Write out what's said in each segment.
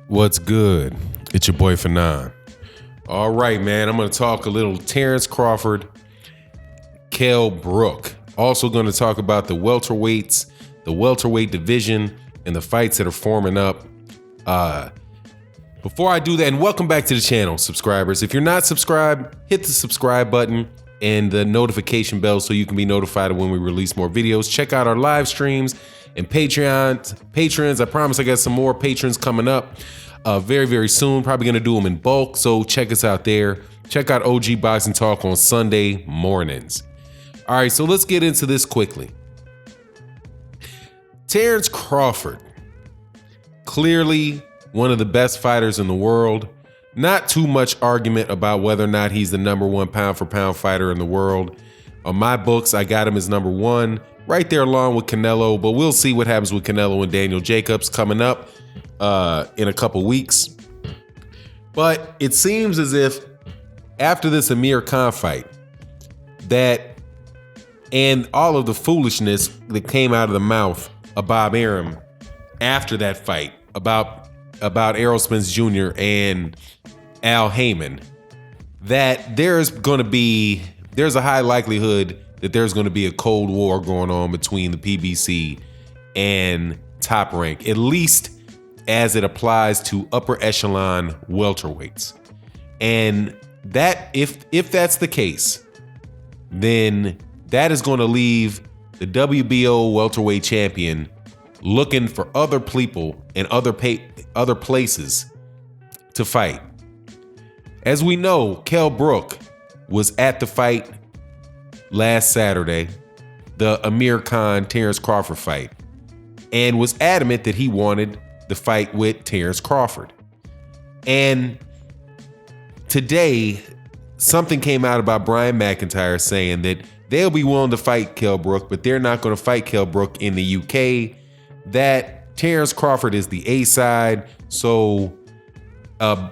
What's good? It's your boy Fannon. All right, man. I'm going to talk a little Terence Crawford, Brook. Also going to talk about the welterweights, the welterweight division, and the fights that are forming up. Before I do that, and welcome back to the channel, subscribers. If you're not subscribed, hit the subscribe button and the notification bell so you can be notified of when we release more videos. Check out our live streams and patrons. I promise I got some more patrons coming up very, very soon. Probably going to do them in bulk, so check us out there. Check out OG Boxing Talk on Sunday mornings. All right, so let's get into this quickly. Terence Crawford, clearly one of the best fighters in the world. Not too much argument about whether or not he's the number one pound for pound fighter in the world. On my books, I got him as number one, right there along with Canelo, but we'll see what happens with Canelo and Daniel Jacobs coming up in a couple weeks. But it seems as if after this Amir Khan fight, that and all of the foolishness that came out of the mouth of Bob Arum after that fight about Errol Spence Jr. and Al Heyman, that there's a high likelihood that there's going to be a cold war going on between the PBC and Top Rank, at least as it applies to upper echelon welterweights. And that if that's the case, then that is going to leave the WBO welterweight champion looking for other people and other places to fight. As we know, Brook was at the fight last Saturday, the Amir Khan Terence Crawford fight, and was adamant that he wanted the fight with Terence Crawford. And today, something came out about Brian McIntyre saying that they'll be willing to fight Brook, but they're not going to fight Brook in the UK. That Terence Crawford is the A side, so Brook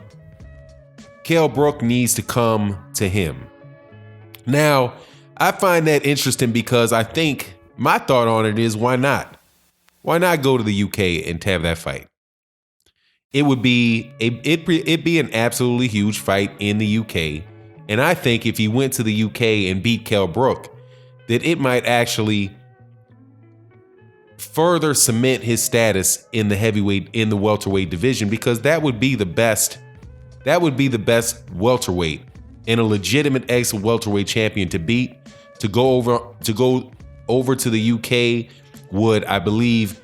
needs to come to him. Now, I find that interesting because I think my thought on it is, why not? Why not go to the UK and have that fight? It would be it'd be an absolutely huge fight in the UK, and I think if he went to the UK and beat Brook, that it might actually further cement his status in the welterweight division, because that would be the best welterweight and a legitimate ex-welterweight champion to beat. To go over to the UK would, I believe,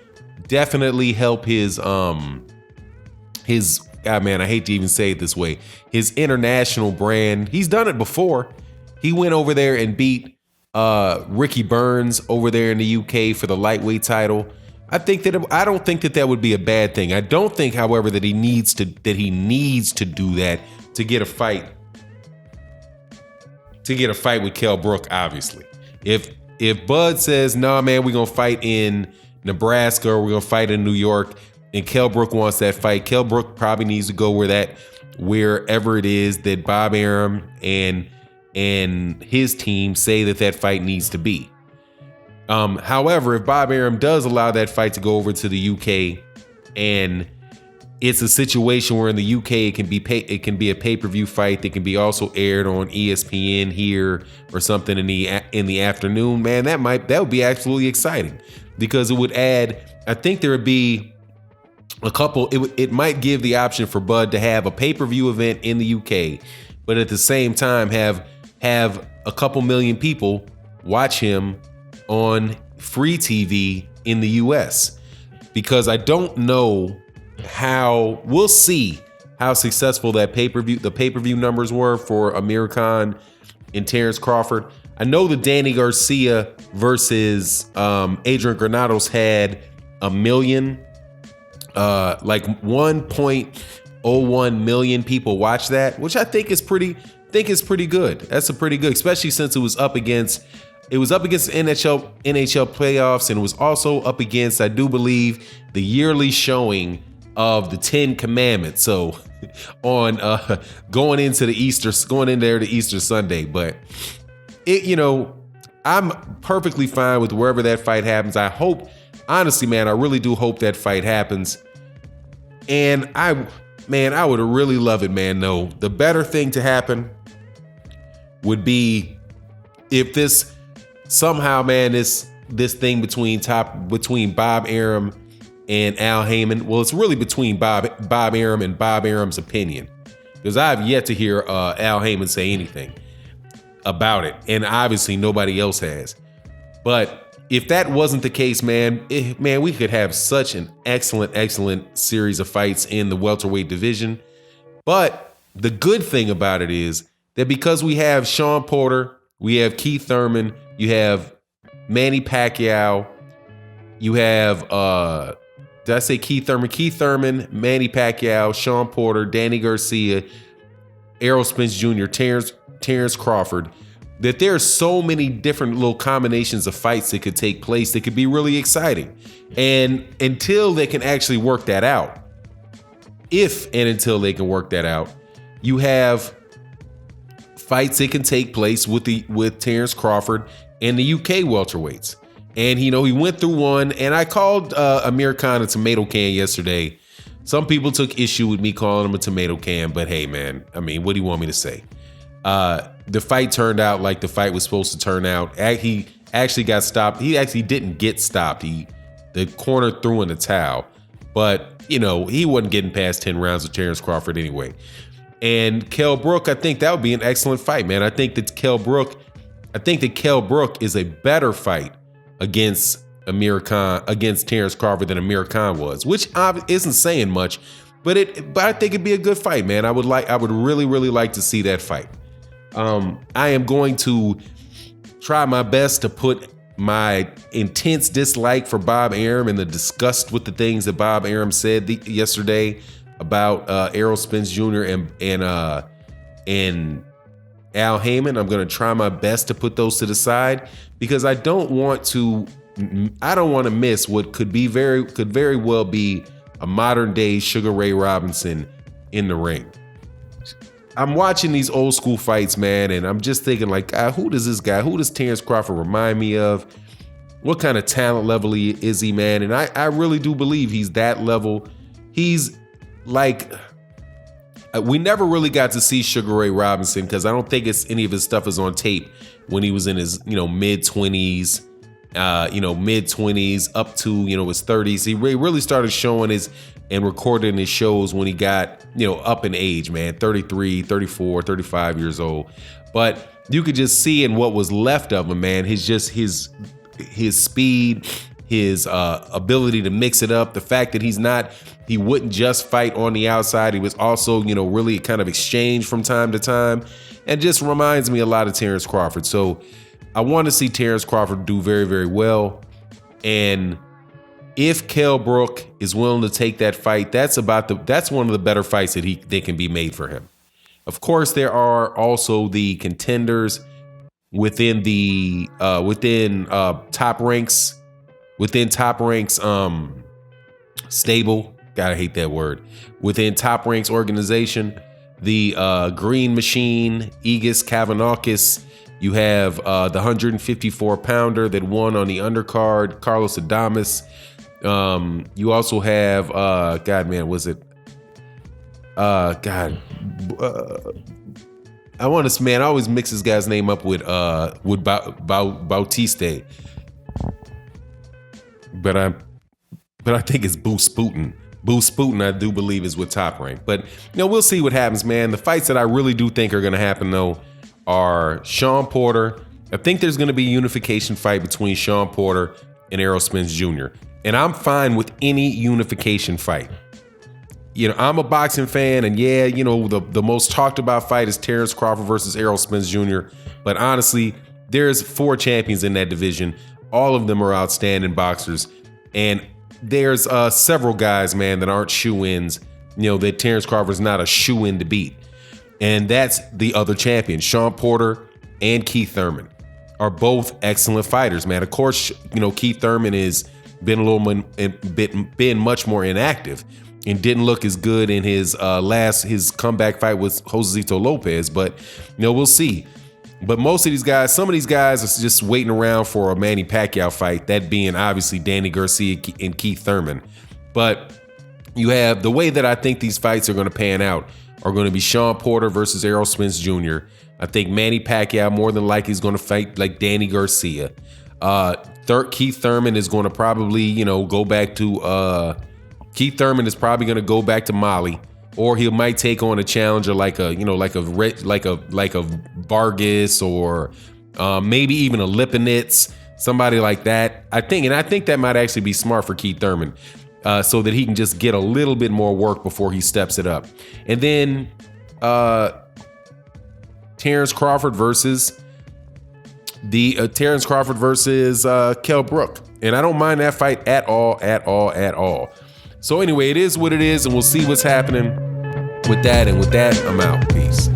definitely help his I hate to even say it this way, his international brand. He's done it before. He went over there and beat Ricky Burns over there in the UK for the lightweight title. I don't think that would be a bad thing. I don't think, however, that he needs to do that to get a fight with Brook. Obviously, if Bud says, "Nah, man, we're gonna fight in Nebraska or we're gonna fight in New York," and Brook wants that fight, Brook probably needs to go wherever it is that Bob Arum and his team say that fight needs to be. However, if Bob Arum does allow that fight to go over to the UK, and it's a situation where in the UK it can be a pay-per-view fight that can be also aired on ESPN here or something in the afternoon, man, that would be absolutely exciting, because it would add, I think there would be a couple, it might give the option for Bud to have a pay-per-view event in the UK, but at the same time have a couple million people watch him on free TV in the US. Because I don't know we'll see how successful the pay-per-view numbers were for Amir Khan and Terence Crawford. I know that Danny Garcia versus Adrian Granados had 1 million, like 1.01 million people watch that, which I think is pretty good. That's pretty good, especially since it was up against NHL playoffs, and it was also up against, I do believe, the yearly showing of the 10 Commandments. So on going in there to Easter Sunday, but I'm perfectly fine with wherever that fight happens. I hope, honestly, man, I really do hope that fight happens. And I would really love it, man. No, the better thing to happen would be if this somehow, man, this thing between Bob Arum and Al Heyman. Well, it's really between Bob Arum and Bob Arum's opinion, because I have yet to hear Al Heyman say anything about it, and obviously nobody else has. But if that wasn't the case, man, we could have such an excellent series of fights in the welterweight division. But the good thing about it is that because we have Sean Porter, we have Keith Thurman, you have Manny Pacquiao, you have did I say Keith Thurman? Keith Thurman, Manny Pacquiao, Sean Porter, Danny Garcia, Errol Spence Jr., Terence Crawford, that there are so many different little combinations of fights that could take place that could be really exciting. And until they can actually work that out, until they can work that out, you have fights that can take place with Terence Crawford and the UK welterweights. And he went through one, and I called Amir Khan a tomato can yesterday. Some people took issue with me calling him a tomato can, but hey, man, I mean, what do you want me to say? The fight turned out like the fight was supposed to turn out. He actually got stopped. He actually didn't get stopped. The corner threw in the towel, but he wasn't getting past 10 rounds with Terence Crawford anyway. And Kell Brook, I think that would be an excellent fight, man. I think that Kell Brook is a better fight against Terence Crawford than Amir Khan was, which isn't saying much, but I think it'd be a good fight, man. I would really like to see that fight. I am going to try my best to put my intense dislike for Bob Arum and the disgust with the things that Bob Arum said yesterday about Errol Spence Jr. and Al Heyman. I'm going to try my best to put those to the side, because I don't want to miss what could very well be a modern day Sugar Ray Robinson in the ring. I'm watching these old school fights, man, and I'm just thinking like, who does Terence Crawford remind me of? What kind of talent level is he, man? And I really do believe he's that level. He's like, we never really got to see Sugar Ray Robinson, because I don't think any of his stuff is on tape when he was in his mid-20s, up to his 30s. He really started showing and recording his shows when he got up in age, man, 33, 34, 35 years old. But you could just see in what was left of him, man, his speed, his ability to mix it up, the fact that he wouldn't just fight on the outside, he was also really kind of exchange from time to time, and just reminds me a lot of Terence Crawford. So I want to see Terence Crawford do very, very well. And if Kell Brook is willing to take that fight, that's one of the better fights that can be made for him. Of course, there are also the contenders within Top Ranks stable. Gotta hate that word. Within Top Ranks organization, the Green Machine, Aegis Kavanaughis. You have the 154-pounder that won on the undercard, Carlos Adames. You also have, I always mix this guy's name up with Bautista. But I think it's Boo Sputin. Boo Sputin, I do believe, is with Top Rank. But we'll see what happens, man. The fights that I really do think are going to happen, though, are Sean Porter. I think there's going to be a unification fight between Sean Porter and Errol Spence Jr. And I'm fine with any unification fight. I'm a boxing fan, and the most talked about fight is Terence Crawford versus Errol Spence Jr. But honestly, there's 4 champions in that division. All of them are outstanding boxers. And there's several guys, man, that aren't shoe-ins, that Terence Crawford's not a shoe-in to beat. And that's the other champion. Sean Porter and Keith Thurman are both excellent fighters, man. Of course, Keith Thurman has been much more inactive and didn't look as good in his comeback fight with Josesito Lopez, but we'll see. But some of these guys are just waiting around for a Manny Pacquiao fight, that being obviously Danny Garcia and Keith Thurman. But you have the way that I think these fights are going to pan out are going to be Sean Porter versus Errol Spence Jr. I think Manny Pacquiao more than likely is going to fight like Danny Garcia. Keith Thurman is going to probably, go back to Keith Thurman is probably going to go back to Mali, or he might take on a challenger like a Vargas or maybe even a Lipinets, somebody like that. I think that might actually be smart for Keith Thurman, so that he can just get a little bit more work before he steps it up. And then Terence Crawford versus Kell Brook. And I don't mind that fight at all. So anyway, it is what it is, and we'll see what's happening with that. And with that, I'm out. Peace.